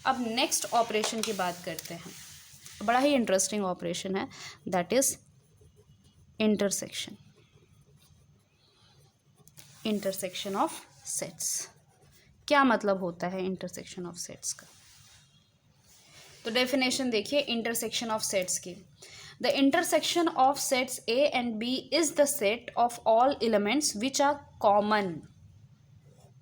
अब next operation की बात करते हैं, बड़ा ही इंटरेस्टिंग ऑपरेशन है, that is intersection, intersection of sets. क्या मतलब होता है इंटरसेक्शन ऑफ सेट्स का? तो डेफिनेशन देखिए इंटरसेक्शन ऑफ सेट्स की। The intersection of sets A and B is the set of all elements which are common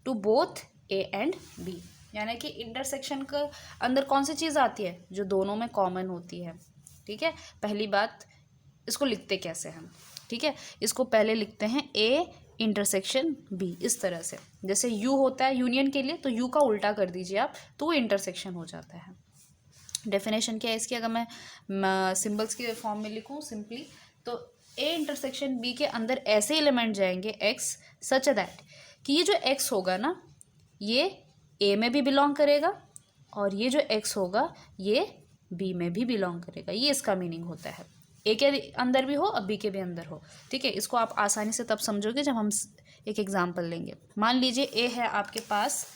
to both A and B. यानी कि इंटरसेक्शन के अंदर कौन सी चीज़ आती है? जो दोनों में कॉमन होती है। ठीक है, पहली बात, इसको लिखते कैसे हम? ठीक है, इसको पहले लिखते हैं ए इंटरसेक्शन बी, इस तरह से। जैसे यू होता है यूनियन के लिए, तो यू का उल्टा कर दीजिए आप, तो वो इंटरसेक्शन हो जाता है। डेफिनेशन क्या है इसकी? अगर मैं सिंबल्स के फॉर्म में लिखूं सिंपली, तो ए इंटरसेक्शन बी के अंदर ऐसे एलिमेंट जाएंगे एक्स सच दैट कि ये जो एक्स होगा ना, ये ए में भी बिलोंग करेगा और ये जो एक्स होगा ये बी में भी बिलोंग करेगा। ये इसका मीनिंग होता है। ए के अंदर भी हो और बी के भी अंदर हो। ठीक है, इसको आप आसानी से तब समझोगे जब हम एक एग्जाम्पल लेंगे। मान लीजिए ए है आपके पास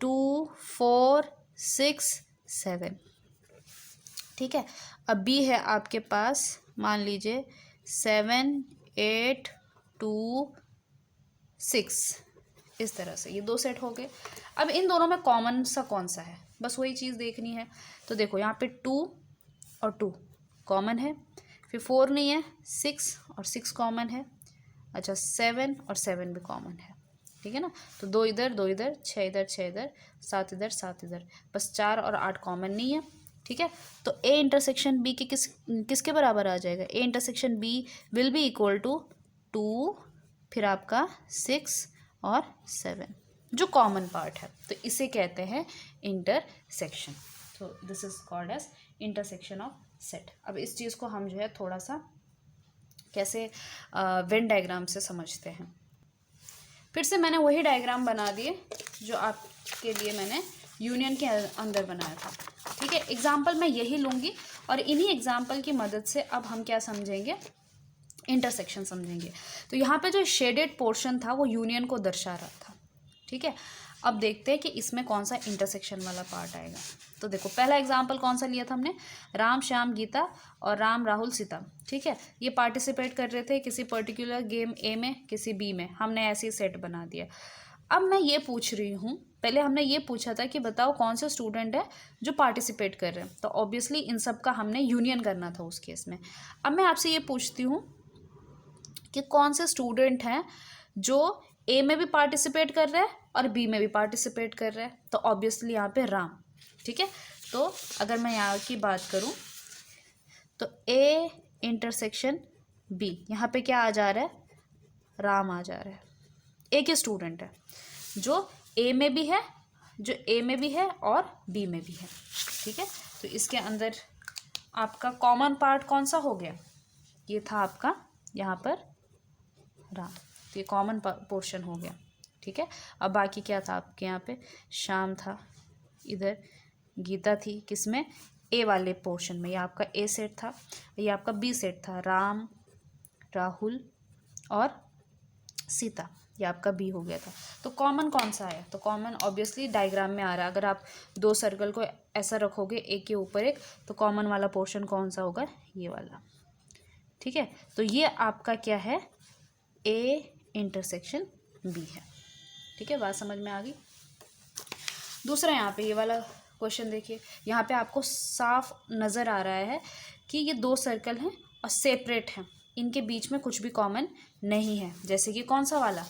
2 4 6 7। ठीक है, अब बी है आपके पास मान लीजिए 7 8 2 6, इस तरह से। ये दो सेट हो गए। अब इन दोनों में कॉमन सा कौन सा है, बस वही चीज़ देखनी है। तो देखो यहाँ पे 2 और 2 कॉमन है, फिर 4 नहीं है, 6 और 6 कॉमन है, अच्छा 7 और 7 भी कॉमन है। ठीक है ना, तो 2 इधर 2 इधर, 6 इधर 6 इधर, 7 इधर 7 इधर, बस 4 और 8 कॉमन नहीं है। ठीक है, तो ए इंटरसेक्शन बी के किसके बराबर आ जाएगा? A intersection B will be equal to 2 फिर आपका 6 और 7, जो कॉमन पार्ट है, तो इसे कहते हैं इंटरसेक्शन। तो this is called as intersection of set. अब इस चीज़ को हम जो है थोड़ा सा कैसे वेन डायग्राम से समझते हैं। फिर से मैंने वही डायग्राम बना दिए जो आपके लिए मैंने यूनियन के अंदर बनाया था। ठीक है, एग्जाम्पल मैं यही लूँगी और इन्हीं एग्जाम्पल की मदद से अब हम क्या समझेंगे? इंटरसेक्शन समझेंगे। तो यहाँ पे जो शेडेड पोर्शन था वो यूनियन को दर्शा रहा था। ठीक है, अब देखते हैं कि इसमें कौन सा इंटरसेक्शन वाला पार्ट आएगा। तो देखो पहला एग्जाम्पल कौन सा लिया था हमने? राम श्याम गीता और राम राहुल सीता। ठीक है, ये पार्टिसिपेट कर रहे थे किसी पर्टिकुलर गेम ए में, किसी बी में। हमने ऐसे ही सेट बना दिया। अब मैं ये पूछ रही हूँ, पहले हमने ये पूछा था कि बताओ कौन से स्टूडेंट है जो पार्टिसिपेट कर रहे हैं, तो ऑब्वियसली इन सब का हमने यूनियन करना था उस केस में। अब मैं आपसे ये पूछती हूँ कि कौन से स्टूडेंट हैं जो ए में भी पार्टिसिपेट कर रहे हैं और बी में भी पार्टिसिपेट कर रहे हैं, तो ऑब्वियसली यहाँ पे राम। ठीक है, तो अगर मैं यहाँ की बात करूँ तो ए इंटरसेक्शन बी, यहाँ पे क्या आ जा रहा है? राम आ जा रहा है। ए के स्टूडेंट है जो ए में भी है, जो ए में भी है और बी में भी है। ठीक है, तो इसके अंदर आपका कॉमन पार्ट कौन सा हो गया? ये था आपका यहाँ पर राम, तो ये कॉमन पोर्शन हो गया। ठीक है, अब बाकी क्या था आपके यहाँ पे? श्याम था, इधर गीता थी, किसमें? ए वाले पोर्शन में। ये आपका ए सेट था, ये आपका बी सेट था, राम राहुल और सीता, ये आपका बी हो गया था। तो कॉमन कौन सा है? तो कॉमन ऑब्वियसली डायग्राम में आ रहा है। अगर आप दो सर्कल को ऐसा रखोगे एक के ऊपर एक, तो कॉमन वाला पोर्शन कौन सा होगा? ये वाला। ठीक है, तो ये आपका क्या है? ए इंटरसेक्शन बी है। ठीक है, बात समझ में आ गई? दूसरा यहाँ पे ये वाला क्वेश्चन देखिए, यहाँ पे आपको साफ नज़र आ रहा है कि ये दो सर्कल हैं और सेपरेट हैं, इनके बीच में कुछ भी कॉमन नहीं है। जैसे कि कौन सा वाला?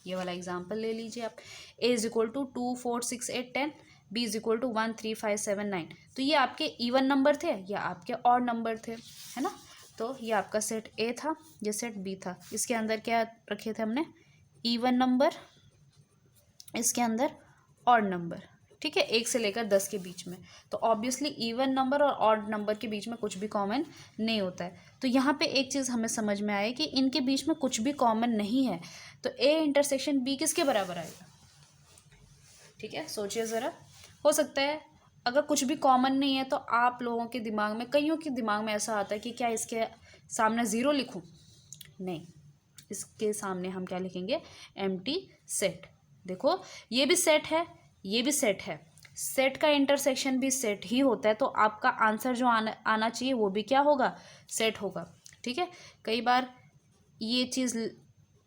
ये वाला एग्जाम्पल ले लीजिए आप। A is equal to 2 4 6 8 10, B is equal to 1 3 5 7 9। तो ये आपके इवन नंबर थे या आपके ऑड नंबर थे, है ना? तो ये आपका सेट ए था, ये सेट बी था। इसके अंदर क्या रखे थे हमने? इवन नंबर, इसके अंदर ऑड नंबर। ठीक है, 1 से लेकर 10 के बीच में। तो ऑब्वियसली इवन नंबर और ऑड नंबर के बीच में कुछ भी कॉमन नहीं होता है। तो यहाँ पे एक चीज़ हमें समझ में आए कि इनके बीच में कुछ भी कॉमन नहीं है, तो ए इंटरसेक्शन बी किसके बराबर आएगा? ठीक है, सोचिए ज़रा। हो सकता है अगर कुछ भी कॉमन नहीं है तो आप लोगों के दिमाग में, कईयों के दिमाग में ऐसा आता है कि क्या इसके सामने ज़ीरो लिखूँ? नहीं, इसके सामने हम क्या लिखेंगे? Empty set. देखो ये भी सेट है, ये भी सेट है, सेट का इंटरसेक्शन भी सेट ही होता है, तो आपका आंसर जो आना चाहिए वो भी क्या होगा, सेट होगा। ठीक है, कई बार ये चीज़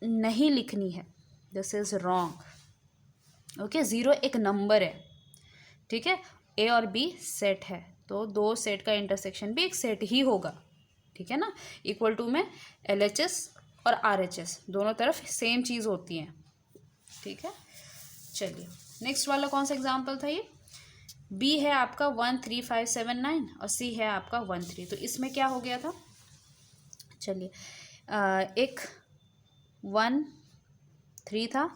नहीं लिखनी है, दिस इज रॉन्ग। ओके, 0 एक नंबर है। ठीक है, ए और बी सेट है, तो दो सेट का इंटरसेक्शन भी एक सेट ही होगा। ठीक है ना, इक्वल टू में LHS और RHS दोनों तरफ सेम चीज़ होती है। ठीक है, चलिए नेक्स्ट वाला कौन सा एग्जाम्पल था ये, बी है आपका 1 3 5 7 9 और सी है आपका 1 3। तो इसमें क्या हो गया था, चलिए एक 1 3 था,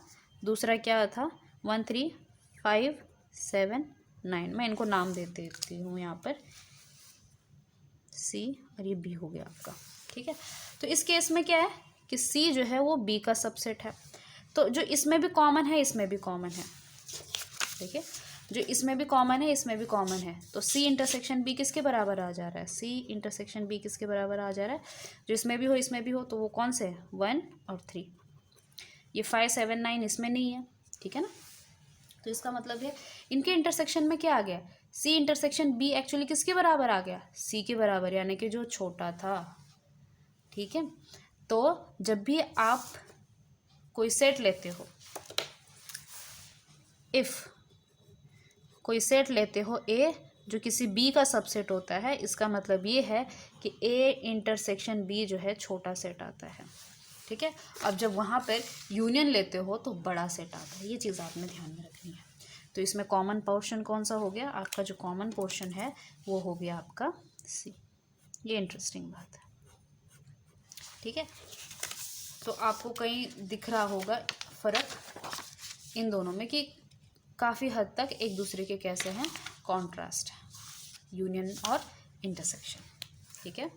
दूसरा क्या था 1 3 5 7 9। मैं इनको नाम दे देती हूँ यहाँ पर, सी और ये बी हो गया आपका। ठीक है, तो इस केस में क्या है कि सी जो है वो बी का सबसेट है, तो जो इसमें भी कॉमन है इसमें भी कॉमन है। ठीक है, जो इसमें भी कॉमन है इसमें भी कॉमन है, तो सी इंटरसेक्शन बी किसके बराबर आ जा रहा है, सी इंटरसेक्शन बी किसके बराबर आ जा रहा है, जो इसमें भी हो इसमें भी हो, तो वो कौन से है 1 और 3। ये 5 7 9 इसमें नहीं है। ठीक है ना, तो इसका मतलब है इनके इंटरसेक्शन में क्या आ गया, सी इंटरसेक्शन बी एक्चुअली किसके बराबर आ गया, सी के बराबर, यानी कि जो छोटा था। ठीक है, तो जब भी आप कोई सेट लेते हो, इफ कोई सेट लेते हो ए जो किसी बी का सबसेट होता है, इसका मतलब ये है कि ए इंटरसेक्शन बी जो है छोटा सेट आता है। ठीक है, अब जब वहाँ पर यूनियन लेते हो तो बड़ा सेट आता है, ये चीज़ आपने ध्यान में रखनी है। तो इसमें कॉमन पोर्शन कौन सा हो गया, आपका जो कॉमन पोर्शन है वो हो गया आपका सी। ये इंटरेस्टिंग बात है। ठीक है, तो आपको कहीं दिख रहा होगा फ़र्क इन दोनों में कि काफ़ी हद तक एक दूसरे के कैसे हैं, कॉन्ट्रास्ट है, यूनियन और इंटरसेक्शन। ठीक है,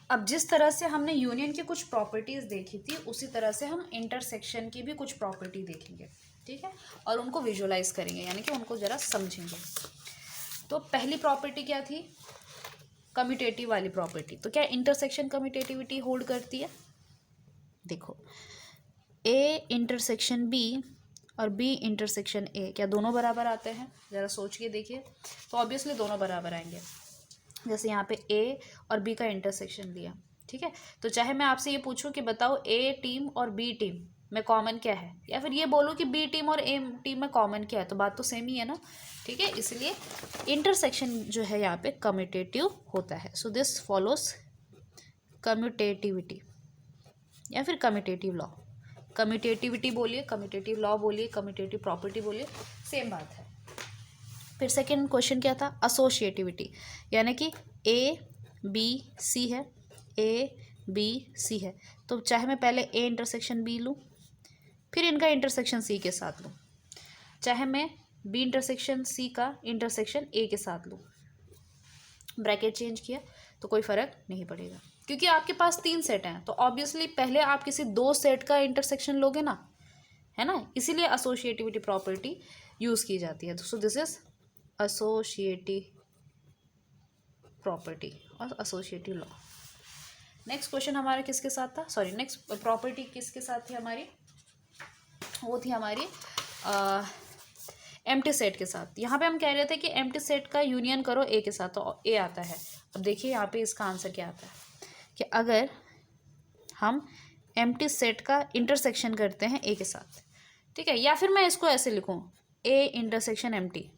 अब जिस तरह से हमने यूनियन की कुछ प्रॉपर्टीज़ देखी थी, उसी तरह से हम इंटरसेक्शन की भी कुछ प्रॉपर्टी देखेंगे। ठीक है, और उनको विजुलाइज करेंगे, यानी कि उनको ज़रा समझेंगे। तो पहली प्रॉपर्टी क्या थी, कम्यूटेटिव वाली प्रॉपर्टी। तो क्या इंटरसेक्शन कम्यूटेटिविटी होल्ड करती है, देखो ए इंटरसेक्शन बी और बी इंटरसेक्शन ए क्या दोनों बराबर आते हैं, ज़रा सोच के देखिए। तो ऑब्वियसली दोनों बराबर आएंगे। जैसे यहाँ पे ए और बी का इंटरसेक्शन लिया, ठीक है, तो चाहे मैं आपसे ये पूछूं कि बताओ ए टीम और बी टीम में कॉमन क्या है, या फिर ये बोलूँ कि बी टीम और ए टीम में कॉमन क्या है, तो बात तो सेम ही है ना। ठीक है, इसलिए इंटरसेक्शन जो है यहाँ पे कम्यूटेटिव होता है। सो दिस फॉलोस कम्यूटेटिविटी या फिर कम्यूटेटिव लॉ। कम्यूटेटिविटी बोलिए, कम्यूटेटिव लॉ बोलिए, कम्यूटेटिव प्रॉपर्टी बोलिए, सेम बात है। फिर सेकेंड क्वेश्चन क्या था, एसोसिएटिविटी, यानी कि ए बी सी है, ए बी सी है, तो चाहे मैं पहले ए इंटरसेक्शन बी लूँ, फिर इनका इंटरसेक्शन सी के साथ लूँ, चाहे मैं बी इंटरसेक्शन सी का इंटरसेक्शन ए के साथ लूँ, ब्रैकेट चेंज किया तो कोई फ़र्क नहीं पड़ेगा, क्योंकि आपके पास 3 सेट हैं। तो ऑब्वियसली पहले आप किसी 2 सेट का इंटरसेक्शन लोगे ना, है ना, इसीलिए एसोसिएटिविटी प्रॉपर्टी यूज़ की जाती है। So this is associative property और एसोसिएटिव लॉ। नेक्स्ट क्वेश्चन हमारा किसके साथ था, सॉरी नेक्स्ट प्रॉपर्टी किसके साथ थी हमारी, वो थी हमारी एम्प्टी सेट के साथ। यहाँ पे हम कह रहे थे कि एम्प्टी सेट का यूनियन करो ए के साथ, तो ए आता है। अब देखिए यहाँ पे इसका आंसर क्या आता है कि अगर हम एम्प्टी सेट का इंटरसेक्शन करते हैं ए के साथ, ठीक है, या फिर मैं इसको ऐसे लिखूँ ए इंटरसेक्शन एम्प्टी,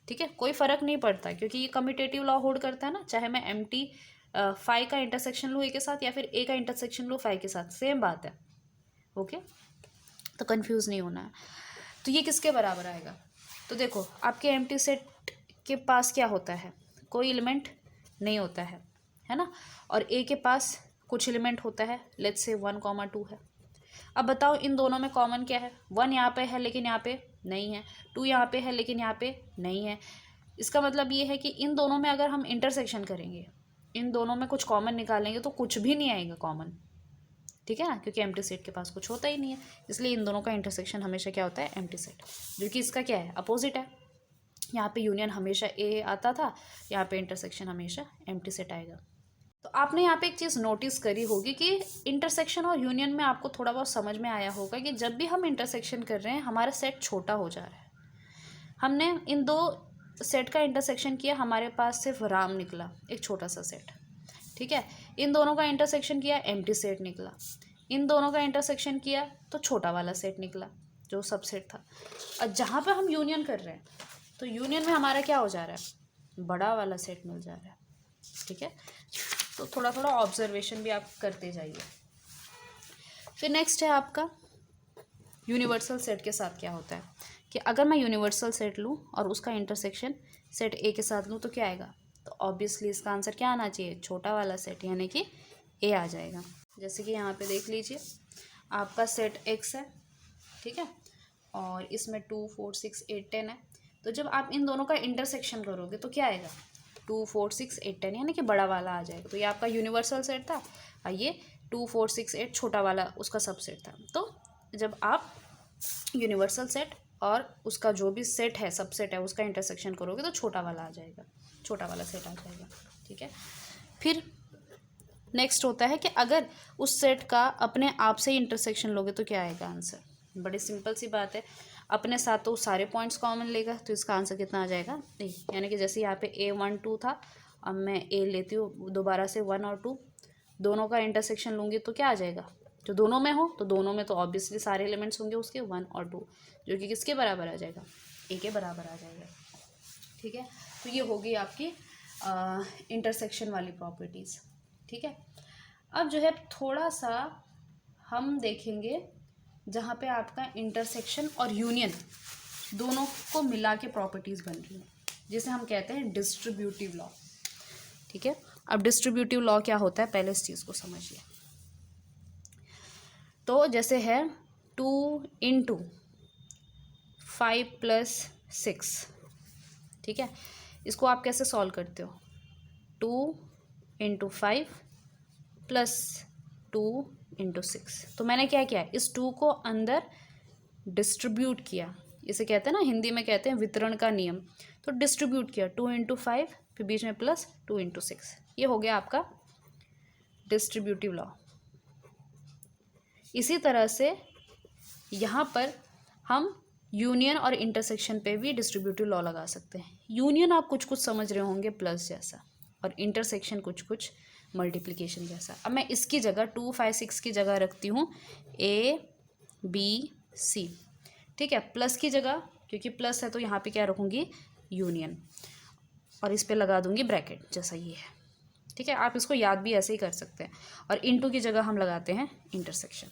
ठीक है, कोई फ़र्क नहीं पड़ता, क्योंकि ये कम्यूटेटिव लॉ होल्ड करता है ना, चाहे मैं एम्प्टी फाइव का इंटरसेक्शन लूँ ए के साथ या फिर ए का इंटरसेक्शन लूँ फाइव के साथ, सेम बात है। ओके, तो कंफ्यूज नहीं होना है। तो ये किसके बराबर आएगा, तो देखो आपके एम्प्टी सेट के पास क्या होता है, कोई एलिमेंट नहीं होता है ना, और ए के पास कुछ एलिमेंट होता है, लेट्स से 1, 2 है। अब बताओ इन दोनों में कॉमन क्या है, 1 यहाँ पे है लेकिन यहाँ पे नहीं है, 2 यहाँ पे है लेकिन यहाँ पे नहीं है। इसका मतलब ये है कि इन दोनों में अगर हम इंटरसेक्शन करेंगे, इन दोनों में कुछ कॉमन निकालेंगे तो कुछ भी नहीं आएगा कॉमन, ठीक है ना, क्योंकि एम्प्टी सेट के पास कुछ होता ही नहीं है। इसलिए इन दोनों का इंटरसेक्शन हमेशा क्या होता है, एम्प्टी सेट, जो कि इसका क्या है, अपोजिट है। यहाँ पे यूनियन हमेशा ए आता था, यहाँ पे इंटरसेक्शन हमेशा एम्प्टी सेट आएगा। तो आपने यहाँ पे एक चीज़ नोटिस करी होगी कि इंटरसेक्शन और यूनियन में आपको थोड़ा बहुत समझ में आया होगा कि जब भी हम इंटरसेक्शन कर रहे हैं हमारा सेट छोटा हो जा रहा है। हमने इन दो सेट का इंटरसेक्शन किया, हमारे पास सिर्फ राम निकला, एक छोटा सा सेट, ठीक है। इन दोनों का इंटरसेक्शन किया, एम्प्टी सेट निकला। इन दोनों का इंटरसेक्शन किया तो छोटा वाला सेट निकला जो सबसेट था। और जहाँ पे हम यूनियन कर रहे हैं तो यूनियन में हमारा क्या हो जा रहा है, बड़ा वाला सेट मिल जा रहा है, ठीक है। तो थोड़ा थोड़ा ऑब्जर्वेशन भी आप करते जाइए। फिर नेक्स्ट है आपका यूनिवर्सल सेट के साथ क्या होता है कि अगर मैं यूनिवर्सल सेट लूँ और उसका इंटरसेक्शन सेट ए के साथ लूँ तो क्या आएगा, तो ऑब्वियसली इसका आंसर क्या आना चाहिए, छोटा वाला सेट, यानी कि ए आ जाएगा। जैसे कि यहाँ पे देख लीजिए आपका सेट एक्स है, ठीक है, और इसमें 2 4 6 8 10 है। तो जब आप इन दोनों का इंटरसेक्शन करोगे तो क्या आएगा, 2 4 6 8 10, यानी कि बड़ा वाला आ जाएगा। तो ये आपका यूनिवर्सल सेट था और ये 2 4 6 8 छोटा वाला उसका सबसेट था। तो जब आप यूनिवर्सल सेट और उसका जो भी सेट है, सबसेट है, उसका इंटरसेक्शन करोगे तो छोटा वाला आ जाएगा, छोटा वाला सेट आ जाएगा, ठीक है। फिर नेक्स्ट होता है कि अगर उस सेट का अपने आप से ही इंटरसेक्शन लोगे तो क्या आएगा आंसर, बड़ी सिंपल सी बात है, अपने साथ तो सारे पॉइंट्स कॉमन लेगा तो इसका आंसर कितना आ जाएगा, नहीं, यानी कि जैसे यहाँ पे A1 2 था, अब मैं A लेती हूँ दोबारा से 1 और 2, दोनों का इंटरसेक्शन लूँगी तो क्या आ जाएगा, जो दोनों में हो तो दोनों में तो ऑब्वियसली सारे एलिमेंट्स होंगे उसके 1 और 2, जो कि किसके बराबर आ जाएगा, ए के बराबर आ जाएगा, ठीक है। तो ये होगी आपकी इंटरसेक्शन वाली प्रॉपर्टीज़, ठीक है। अब जो है थोड़ा सा हम देखेंगे जहाँ पे आपका इंटरसेक्शन और यूनियन दोनों को मिला के प्रॉपर्टीज़ बन रही हैं, जिसे हम कहते हैं डिस्ट्रीब्यूटिव लॉ, ठीक है। अब डिस्ट्रीब्यूटिव लॉ क्या होता है पहले इस चीज़ को समझिए। तो जैसे है 2 × 5 + 6, ठीक है, इसको आप कैसे सॉल्व करते हो, 2 × 5 + 2 × 6। तो मैंने क्या किया, इस 2 को अंदर डिस्ट्रीब्यूट किया, इसे कहते हैं ना, हिंदी में कहते हैं वितरण का नियम। तो डिस्ट्रीब्यूट किया 2 × 5, फिर बीच में प्लस 2 × 6, ये हो गया आपका डिस्ट्रीब्यूटिव लॉ। इसी तरह से यहाँ पर हम यूनियन और इंटरसेक्शन पे भी डिस्ट्रीब्यूटिव लॉ लगा सकते हैं। यूनियन आप कुछ कुछ समझ रहे होंगे प्लस जैसा, और इंटरसेक्शन कुछ कुछ मल्टीप्लिकेशन जैसा। अब मैं इसकी जगह 2 5 6 की जगह रखती हूँ ABC, ठीक है, प्लस की जगह, क्योंकि प्लस है तो यहाँ पे क्या रखूँगी, यूनियन, और इस पे लगा दूँगी ब्रैकेट जैसा ये है, ठीक है। आप इसको याद भी ऐसे ही कर सकते हैं। और इनटू की जगह हम लगाते हैं इंटरसेक्शन।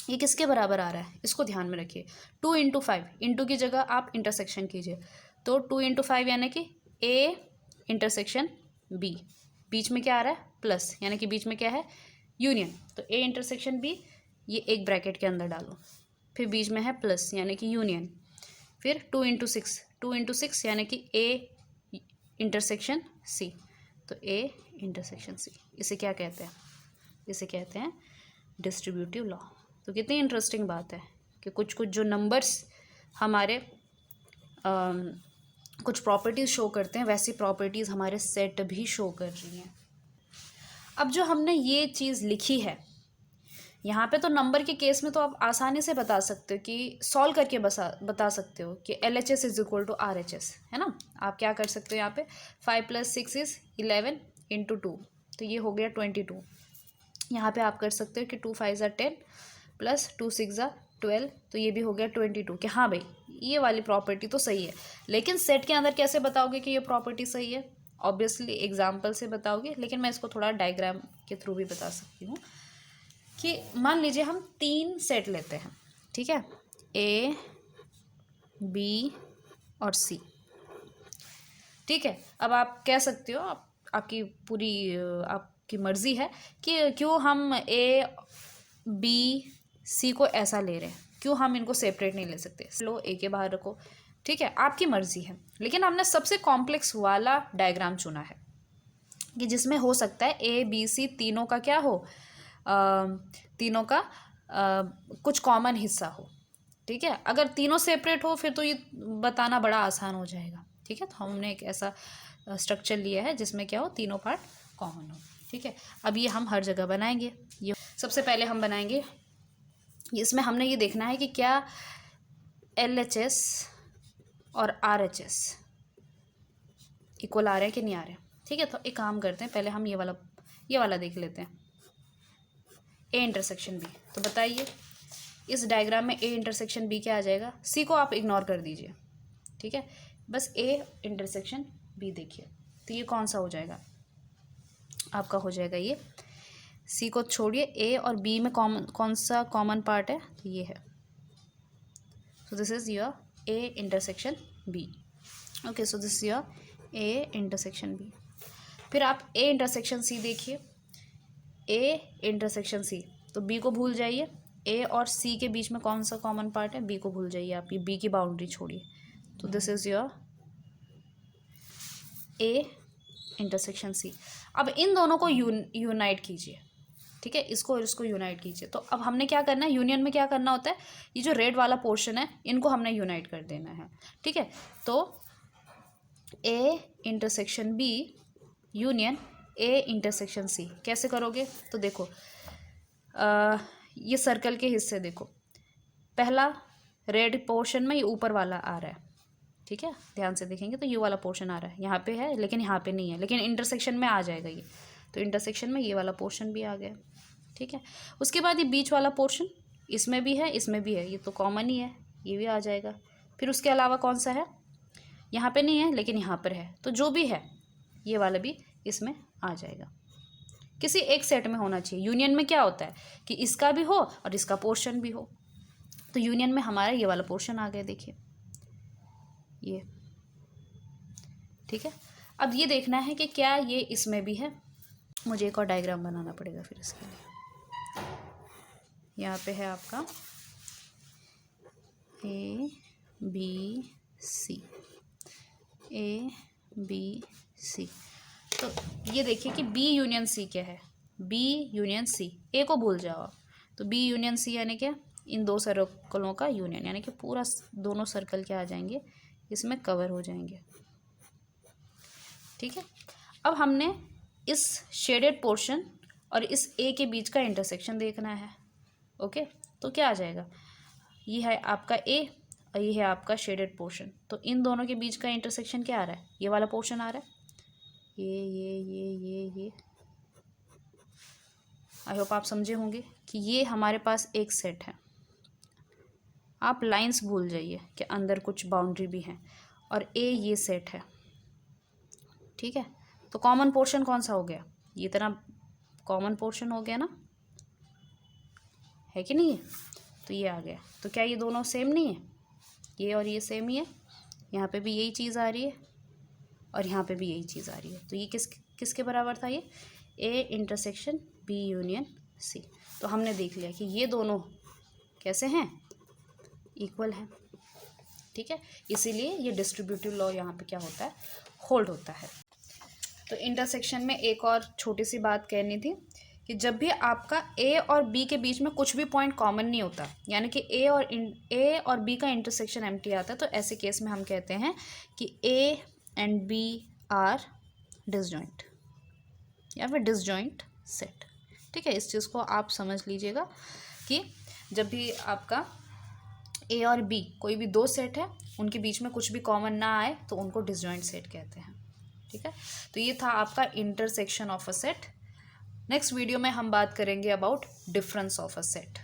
ये किसके बराबर आ रहा है, इसको ध्यान में रखिए, 2 × 5, इंटू की जगह आप इंटरसेक्शन कीजिए, तो 2 × 5 यानी कि A इंटरसेक्शन B, बीच में क्या आ रहा है, प्लस, यानी कि बीच में क्या है, यूनियन, तो A इंटरसेक्शन B, ये एक ब्रैकेट के अंदर डालो, फिर बीच में है प्लस यानी कि यूनियन, फिर 2 × 6, 2 × 6 यानी कि A इंटरसेक्शन C, तो A इंटरसेक्शन C, इसे क्या कहते हैं, इसे कहते हैं डिस्ट्रीब्यूटिव लॉ। तो कितनी इंटरेस्टिंग बात है कि कुछ कुछ जो नंबर्स हमारे कुछ प्रॉपर्टीज़ शो करते हैं, वैसी प्रॉपर्टीज़ हमारे सेट भी शो कर रही हैं। अब जो हमने ये चीज़ लिखी है यहाँ पे, तो नंबर के केस में तो आप आसानी से बता सकते हो कि सॉल्व करके बता सकते हो कि LHS = RHS, है ना। आप क्या कर सकते हो यहाँ पे, 5 + 6 = 11 × 2, तो ये हो गया 22। यहाँ पे आप कर सकते हो कि 2 5 = 10 + 2 6 = 12, तो ये भी हो गया 22, कि हाँ भाई ये वाली प्रॉपर्टी तो सही है। लेकिन सेट के अंदर कैसे बताओगे कि ये प्रॉपर्टी सही है, ऑब्वियसली एग्जाम्पल से बताओगे, लेकिन मैं इसको थोड़ा डायग्राम के थ्रू भी बता सकती हूँ। कि मान लीजिए हम 3 सेट लेते हैं, ठीक है, A B और C, ठीक है। अब आप कह सकते हो, आपकी पूरी आपकी मर्जी है कि क्यों हम A B C को ऐसा ले रहे हैं, क्यों हम इनको सेपरेट नहीं ले सकते, लो A के बाहर रखो, ठीक है, आपकी मर्जी है। लेकिन हमने सबसे कॉम्प्लेक्स वाला डायग्राम चुना है कि जिसमें हो सकता है A B C तीनों का क्या हो, तीनों का कुछ कॉमन हिस्सा हो, ठीक है। अगर तीनों सेपरेट हो फिर तो ये बताना बड़ा आसान हो जाएगा, ठीक है। तो हमने एक ऐसा स्ट्रक्चर लिया है जिसमें क्या हो, तीनों पार्ट कॉमन हो, ठीक है। अब ये हम हर जगह बनाएंगे। ये सबसे पहले हम बनाएंगे, इसमें हमने ये देखना है कि क्या LHS और RHS इक्वल आ रहे हैं कि नहीं आ रहे हैं। ठीक है, तो एक काम करते हैं, पहले हम ये वाला देख लेते हैं, A इंटरसेक्शन B। तो बताइए इस डायग्राम में A इंटरसेक्शन B क्या आ जाएगा। C को आप इग्नोर कर दीजिए, ठीक है, बस A इंटरसेक्शन B देखिए। तो ये कौन सा हो जाएगा आपका, हो जाएगा ये, C को छोड़िए, A और B में कौन सा कॉमन पार्ट है, तो ये है। So this is your A intersection B। Okay, so this is your A intersection B। फिर आप A इंटरसेक्शन C देखिए, A इंटरसेक्शन C, तो B को भूल जाइए, A और C के बीच में कौन सा कॉमन पार्ट है, B को भूल जाइए आप, ये B की बाउंड्री छोड़िए। तो this is your A intersection C। अब इन दोनों को यूनाइट कीजिए, ठीक है, इसको और इसको यूनाइट कीजिए। तो अब हमने क्या करना है, यूनियन में क्या करना होता है, ये जो रेड वाला पोर्शन है इनको हमने यूनाइट कर देना है, ठीक है। तो A intersection B union A intersection C कैसे करोगे, तो देखो ये सर्कल के हिस्से देखो, पहला रेड पोर्शन में ये ऊपर वाला आ रहा है, ठीक है, ध्यान से देखेंगे तो ये वाला पोर्शन आ रहा है, यहाँ पे है लेकिन यहाँ पे नहीं है, लेकिन इंटरसेक्शन में आ जाएगा ये। तो इंटरसेक्शन में ये वाला पोर्शन भी आ गया, ठीक है। उसके बाद ये बीच वाला पोर्शन, इसमें भी है इसमें भी है, ये तो कॉमन ही है, ये भी आ जाएगा। फिर उसके अलावा कौन सा है, यहाँ पे नहीं है लेकिन यहाँ पर है, तो जो भी है ये वाला भी इसमें आ जाएगा। किसी एक सेट में होना चाहिए। यूनियन में क्या होता है कि इसका भी हो और इसका पोर्शन भी हो, तो यूनियन में हमारा ये वाला पोर्शन आ गया, देखिए ये, ठीक है। अब ये देखना है कि क्या ये इसमें भी है, मुझे एक और डायग्राम बनाना पड़ेगा फिर इसके लिए। यहाँ पे है आपका A B C, A B C। तो ये देखिए कि B यूनियन C क्या है, B यूनियन C, A को भूल जाओ आप, तो B यूनियन C यानी क्या, इन दो सर्कलों का यूनियन, यानी कि पूरा दोनों सर्कल क्या आ जाएंगे, इसमें कवर हो जाएंगे, ठीक है। अब हमने इस शेडेड पोर्शन और इस A के बीच का इंटरसेक्शन देखना है, ओके। तो क्या आ जाएगा, ये है आपका A और ये है आपका शेडेड पोर्शन, तो इन दोनों के बीच का इंटरसेक्शन क्या आ रहा है, ये वाला पोर्शन आ रहा है, ये। आई होप आप समझे होंगे कि ये हमारे पास एक सेट है। आप लाइंस भूल जाइए कि अंदर कुछ बाउंड्री भी है, और A ये सेट है, ठीक है। तो कॉमन पोर्शन कौन सा हो गया, ये तरह कॉमन पोर्शन हो गया ना, है कि नहीं है, तो ये आ गया। तो क्या ये दोनों सेम नहीं है, ये और ये सेम ही है, यहाँ पे भी यही चीज़ आ रही है और यहाँ पे भी यही चीज़ आ रही है, तो ये किसके बराबर था, ये A intersection B union C। तो हमने देख लिया कि ये दोनों कैसे हैं, इक्वल हैं, ठीक है। इसीलिए ये डिस्ट्रीब्यूटिव लॉ यहाँ पे क्या होता है, होल्ड होता है। तो इंटरसेक्शन में एक और छोटी सी बात कहनी थी कि जब भी आपका A और B के बीच में कुछ भी पॉइंट कॉमन नहीं होता, यानी कि A और B का इंटरसेक्शन एम्प्टी आता है, तो ऐसे केस में हम कहते हैं कि A and B are disjoint या फिर डिसजॉइंट सेट, ठीक है। इस चीज़ को आप समझ लीजिएगा कि जब भी आपका A और B कोई भी दो सेट है, उनके बीच में कुछ भी कॉमन ना आए तो उनको डिसजॉइंट सेट कहते हैं, ठीक है। तो ये था आपका intersection of a set. Next video में हम बात करेंगे about difference of a set.